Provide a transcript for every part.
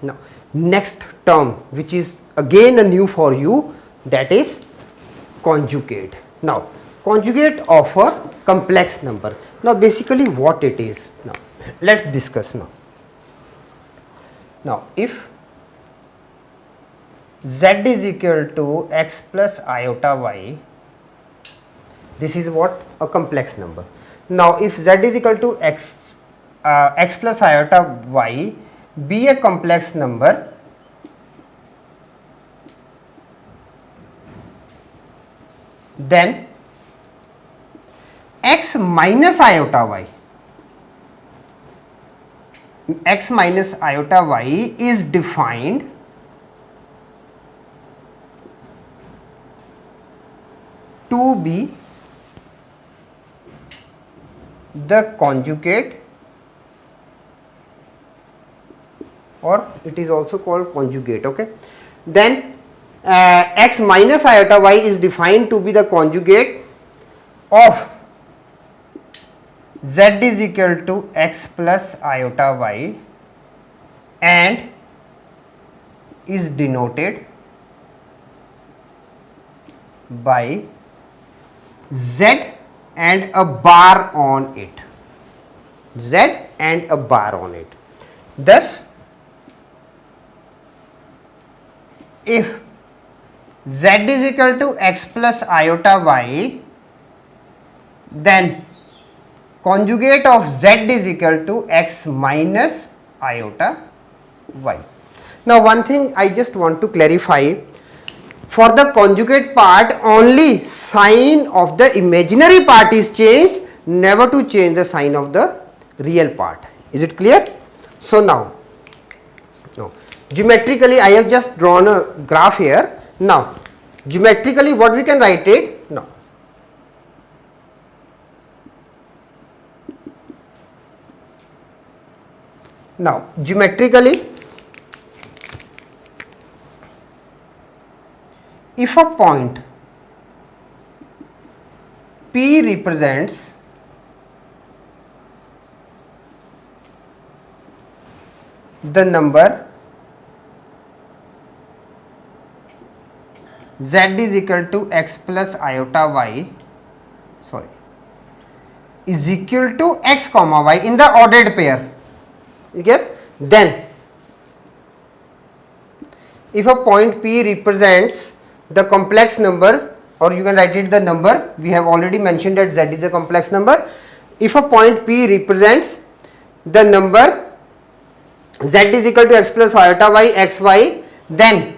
Now next term which is again a new for you, that is conjugate. Now conjugate of a complex number. Now basically what it is, now let's discuss now. Now if z is equal to x plus iota y, this is what a complex number. Now if z is equal to x plus iota y be a complex number, then x minus iota y is defined to be the conjugate, or it is also called conjugate. Okay, then x minus iota y is defined to be the conjugate of z is equal to x plus iota y and is denoted by z and a bar on it, z and a bar on it. Thus if z is equal to x plus iota y, then conjugate of z is equal to x minus iota y. Now one thing I just want to clarify, for the conjugate part only sign of the imaginary part is changed, never to change the sign of the real part. Is it clear? So now geometrically I have just drawn a graph here. Now geometrically what we can write it? Now geometrically, if a point P represents the number z is equal to x plus iota y, is equal to x comma y in the ordered pair. Okay? Then if a point P represents the complex number, or you can write it the number, we have already mentioned that z is a complex number. If a point P represents the number z is equal to x plus iota y x y, then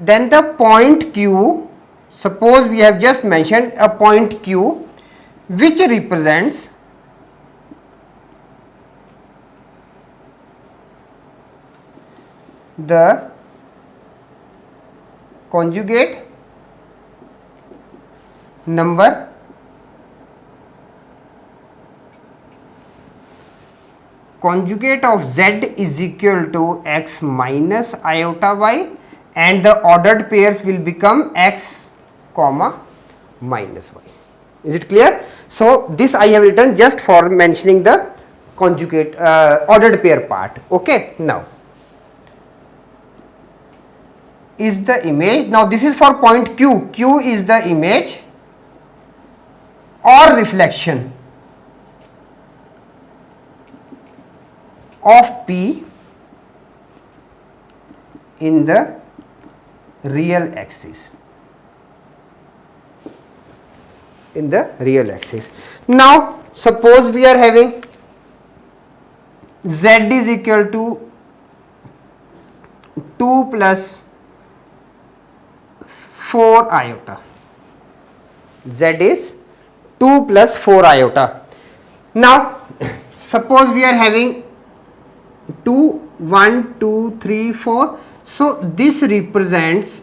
the point Q, suppose we have just mentioned a point Q which represents the conjugate number conjugate of z is equal to x minus iota y, and the ordered pairs will become x comma minus y. Is it clear? So this I have written just for mentioning the conjugate ordered pair part. Okay. Now is the image, now this is for point Q, Q is the image or reflection of P in the real axis, Now suppose we are having z is equal to 2 plus 4 iota, z is 2 plus 4 iota. Now suppose we are having 2, 1, 2, 3, 4. So this represents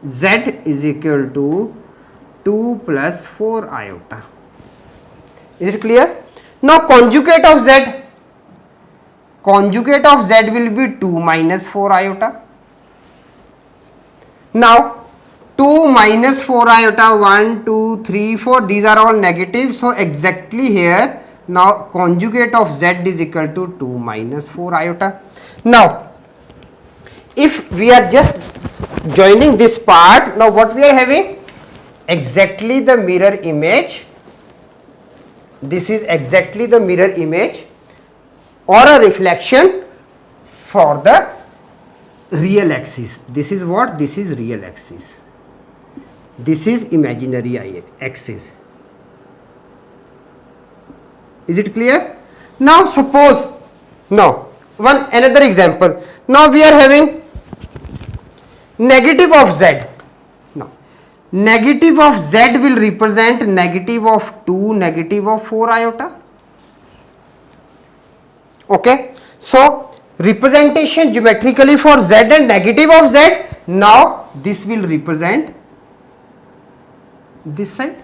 z is equal to 2 plus 4 iota. Is it clear? Now conjugate of z will be 2 minus 4 iota. Now 2 minus 4 iota, 1, 2, 3, 4, these are all negative. So exactly here, now conjugate of z is equal to 2 minus 4 iota. Now if we are just joining this part, now what we are having? Exactly the mirror image. This is exactly the mirror image or a reflection for the real axis. This is what? This is real axis. This is imaginary axis. Is it clear? Now suppose, now another example. Now we are having negative of z. Now negative of z will represent negative of 2, negative of 4 iota. Okay. So representation geometrically for z and negative of z. Now this will represent this side.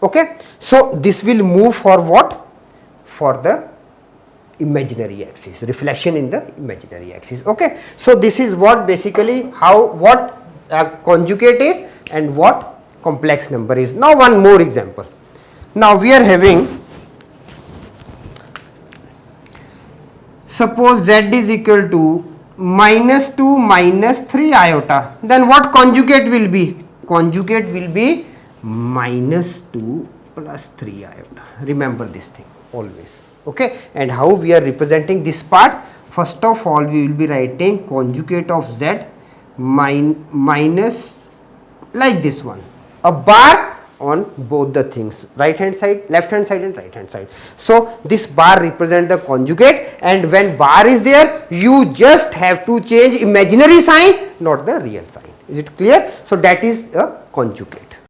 Okay. So this will move for what? For the imaginary axis, reflection in the imaginary axis. Okay. So this is what basically what conjugate is and what complex number is. Now one more example. Now we are having, suppose z is equal to -2 -3 iota, then what conjugate will be? Conjugate will be -2 plus 3 iota. Remember this thing always. Okay. And how we are representing this part? First of all, we will be writing conjugate of z minus like this one, a bar on both the things, right hand side, left hand side and right hand side. So this bar represent the conjugate, and when bar is there, you just have to change imaginary sign, not the real sign. Is it clear? So that is a conjugate.